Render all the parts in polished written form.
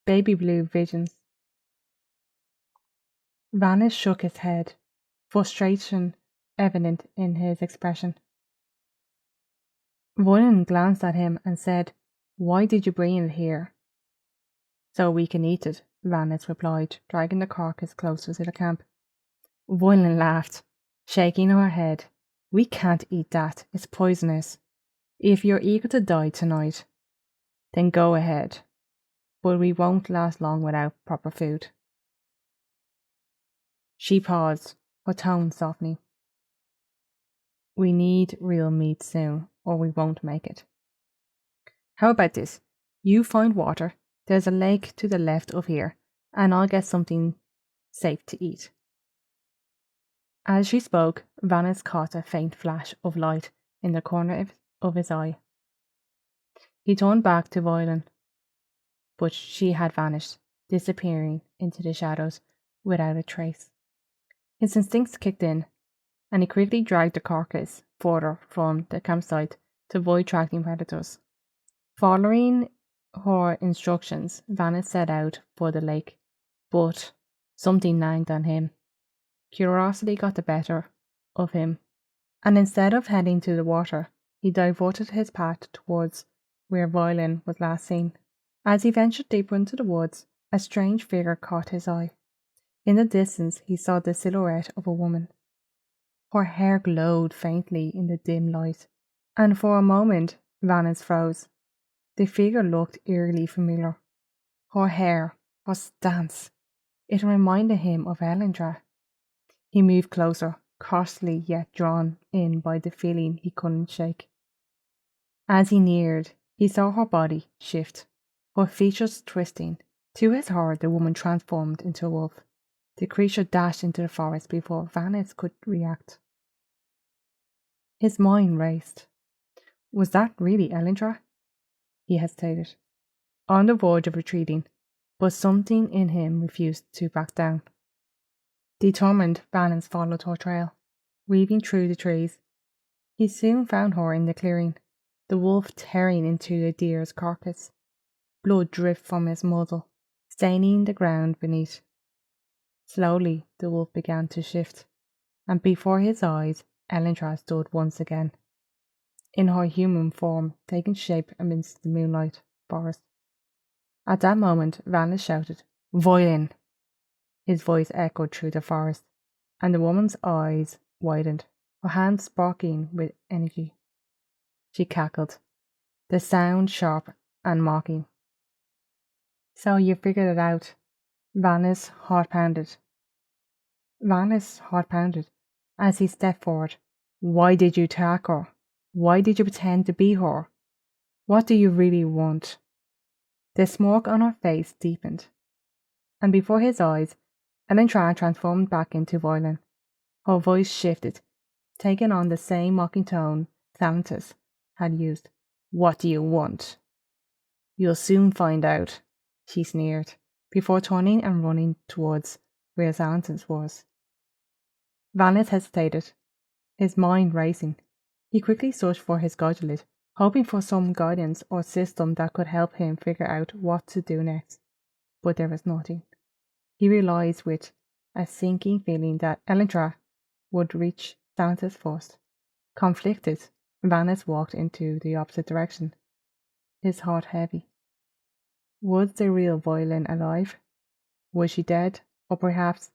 baby blue visions. Vanis shook his head, frustration evident in his expression. Voylan glanced at him and said, "Why did you bring it here?" "So we can eat it," Vanis replied, dragging the carcass closer to the camp. Voylan laughed, shaking her head. "We can't eat that, it's poisonous. If you're eager to die tonight, then go ahead, but we won't last long without proper food." She paused, her tone softening. "We need real meat soon, or we won't make it. How about this? You find water, there's a lake to the left of here, and I'll get something safe to eat." As she spoke, Vanis caught a faint flash of light in the corner of his eye. He turned back to Voylan, but she had vanished, disappearing into the shadows without a trace. His instincts kicked in, and he quickly dragged the carcass further from the campsite to avoid attracting predators. Following her instructions, Vanis set out for the lake, but something nagged on him. Curiosity got the better of him, and instead of heading to the water, he diverted his path towards where Voylan was last seen. As he ventured deeper into the woods, a strange figure caught his eye. In the distance, he saw the silhouette of a woman. Her hair glowed faintly in the dim light, and for a moment Vanis froze. The figure looked eerily familiar. Her hair, her stance, it reminded him of Elendra. He moved closer, cautiously yet drawn in by the feeling he couldn't shake. As he neared, he saw her body shift, her features twisting. To his horror, the woman transformed into a wolf. The creature dashed into the forest before Vanis could react. His mind raced. Was that really Elendra? He hesitated, on the verge of retreating, but something in him refused to back down. Determined, Vanis followed her trail, weaving through the trees. He soon found her in the clearing, the wolf tearing into the deer's carcass. Blood dripped from his muzzle, staining the ground beneath. Slowly, the wolf began to shift, and before his eyes, Elendra stood once again, in her human form, taking shape amidst the moonlight forest. At that moment, Vanis shouted, "Voylan!" His voice echoed through the forest, and the woman's eyes widened, her hands sparkling with energy. She cackled, the sound sharp and mocking. "So you figured it out." Vanis' heart pounded. As he stepped forward. "Why did you attack her? Why did you pretend to be her? What do you really want?" The smirk on her face deepened, and before his eyes, Elendra transformed back into Voylan. Her voice shifted, taking on the same mocking tone Xanathus had used. "What do you want?" "You'll soon find out," she sneered, before turning and running towards where Xanathus was. Vanis hesitated, his mind racing. He quickly searched for his Gamelit, hoping for some guidance or system that could help him figure out what to do next. But there was nothing. He realized with a sinking feeling that Elendra would reach Xanathus first. Conflicted, Vanis walked into the opposite direction, his heart heavy. Was the real Voylan alive? Was she dead, or perhaps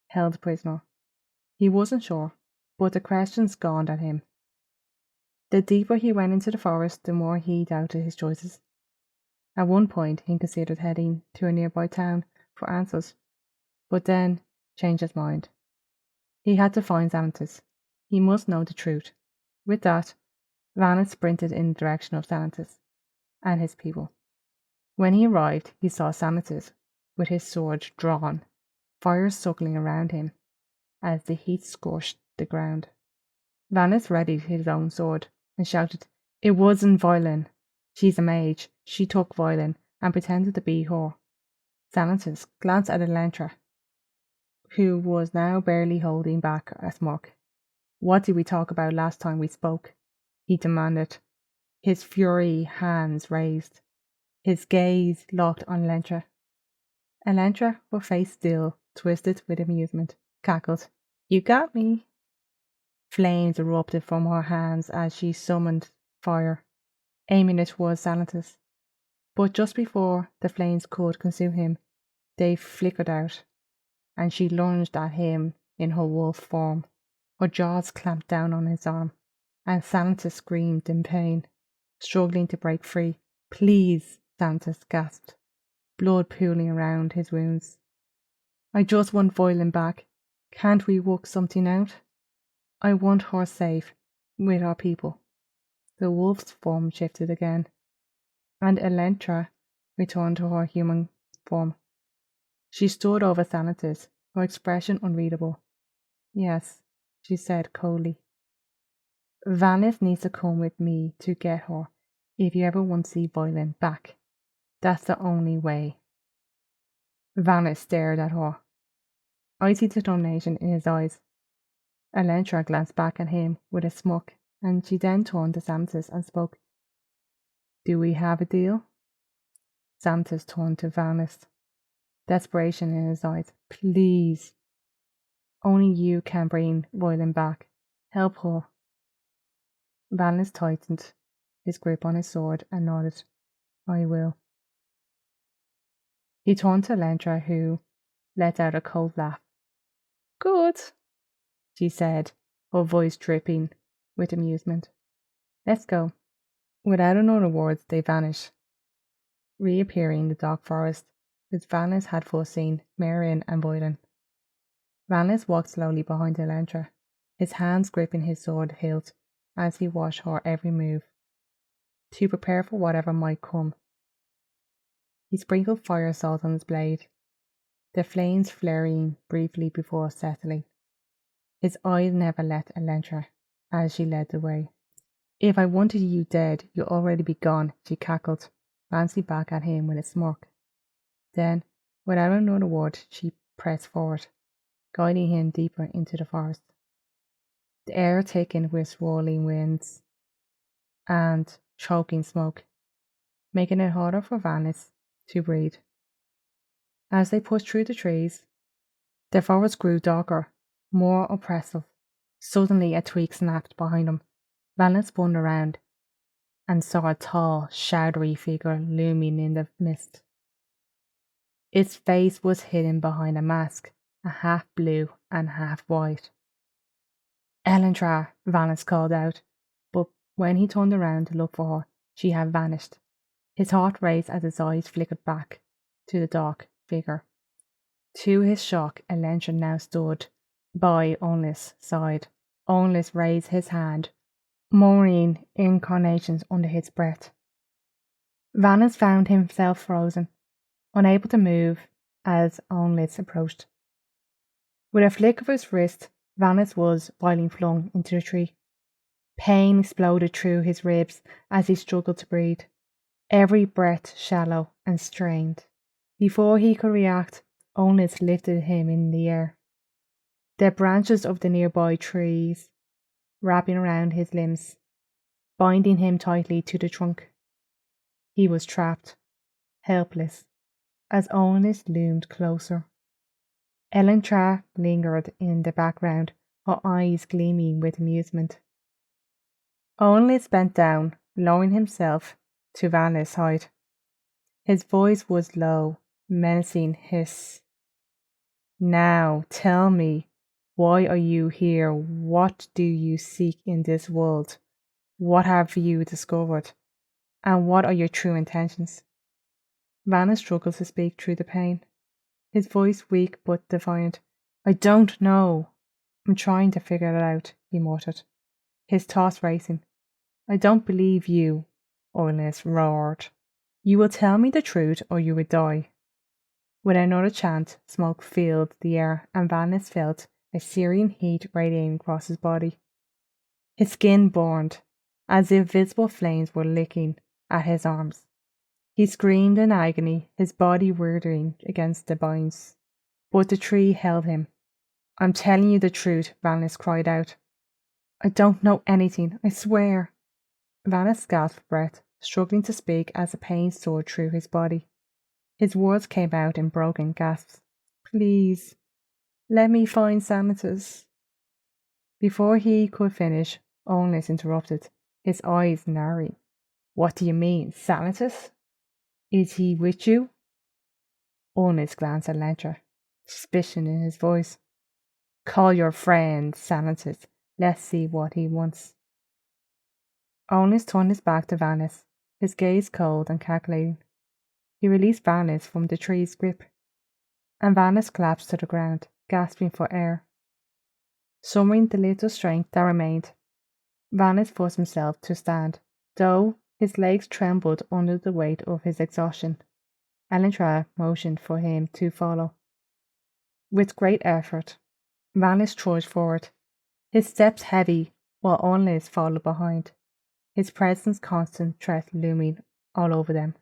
held prisoner? He wasn't sure, but the questions gnawed at him. The deeper he went into the forest, the more he doubted his choices. At one point, he considered heading to a nearby town for answers, but then changed his mind. He had to find Xanathus. He must know the truth. With that, Vanis sprinted in the direction of Xanathus and his people. When he arrived, he saw Xanathus with his sword drawn, fire circling around him as the heat scorched the ground. Vanis readied his own sword and shouted, "It wasn't Voylan. She's a mage. She took Voylan and pretended to be her." Xanathus glanced at Elendra, who was now barely holding back a smirk. "What did we talk about last time we spoke?" he demanded, his fury hands raised, his gaze locked on Elendra. Elentra, her face still twisted with amusement, cackled. You got me. Flames erupted from her hands as she summoned fire, aiming it towards Xanatos. But just before the flames could consume him, they flickered out, and she lunged at him in her wolf form. Her jaws clamped down on his arm, and Xanatos screamed in pain, struggling to break free. Please, Xanatos gasped, blood pooling around his wounds. I just want Voilin back. Can't we work something out? I want her safe, with our people. The wolf's form shifted again, and Elentra returned to her human form. She stood over Xanatos, her expression unreadable. Yes, she said coldly. Vanis needs to come with me to get her if you ever want to see Voilin back. That's the only way. Vanis stared at her, icy determination in his eyes. Elentra glanced back at him with a smirk, and she then turned to Xanatos and spoke. Do we have a deal? Xanatos turned to Vanis, desperation in his eyes. Please. Only you can bring Voilin back. Help her. Vanis tightened his grip on his sword and nodded. I will. He turned to Elentra, who let out a cold laugh. Good, she said, her voice dripping with amusement. Let's go. Without another word, they vanished, reappearing in the dark forest, which Vanis had foreseen Marion and Voilin. Vanis walked slowly behind Elentra, his hands gripping his sword hilt as he watched her every move, to prepare for whatever might come. He sprinkled fire salt on his blade, the flames flaring briefly before settling. His eyes never left Elentra as she led the way. If I wanted you dead, you'd already be gone, she cackled, glancing back at him with a smirk. Then, without another word, she pressed forward, guiding him deeper into the forest. The air thickened with swirling winds and choking smoke, making it harder for Vanis to breathe. As they pushed through the trees, the forest grew darker, more oppressive. Suddenly a twig snapped behind him. Vanis spun around and saw a tall, shadowy figure looming in the mist. Its face was hidden behind a mask, a half blue and half white. Elentra, Vanis called out, but when he turned around to look for her, she had vanished. His heart raced as his eyes flickered back to the dark figure. To his shock, Elentra now stood by Onlis' side. Onlis raised his hand, murmuring incarnations under his breath. Vanis found himself frozen, unable to move as Onlis approached. With a flick of his wrist, Vanis was violently flung into the tree. Pain exploded through his ribs as he struggled to breathe, every breath shallow and strained. Before he could react, Onlis lifted him in the air, the branches of the nearby trees wrapping around his limbs, binding him tightly to the trunk. He was trapped, helpless, as Onlis loomed closer. Elentra lingered in the background, her eyes gleaming with amusement. Onlis bent down, lowering himself to Vanis' height. His voice was low, menacing hiss. Now tell me, why are you here? What do you seek in this world? What have you discovered? And what are your true intentions? Vanis struggled to speak through the pain, his voice weak but defiant. I don't know. I'm trying to figure it out, he muttered, his thoughts racing. I don't believe you, Onlis roared. You will tell me the truth or you will die. With another chant, smoke filled the air, and Vanis felt a searing heat radiating across his body. His skin burned, as if visible flames were licking at his arms. He screamed in agony, his body writhing against the vines. But the tree held him. I'm telling you the truth, Vanis cried out. I don't know anything, I swear. Vanis gasped for breath, struggling to speak as the pain soared through his body. His words came out in broken gasps. Please, let me find Sanitas. Before he could finish, Onlis interrupted, his eyes narrowing. What do you mean, Sanitas? Is he with you? Onlis glanced at Lentra, suspicion in his voice. Call your friend, Sanitas. Let's see what he wants. Onlis turned his back to Vanis, his gaze cold and calculating. He released Vanis from the tree's grip, and Vanis collapsed to the ground, gasping for air. Summoning the little strength that remained, Vanis forced himself to stand, though his legs trembled under the weight of his exhaustion. Elentra motioned for him to follow. With great effort, Vanis trudged forward, his steps heavy while Onlis followed behind, his presence constant threat looming all over them.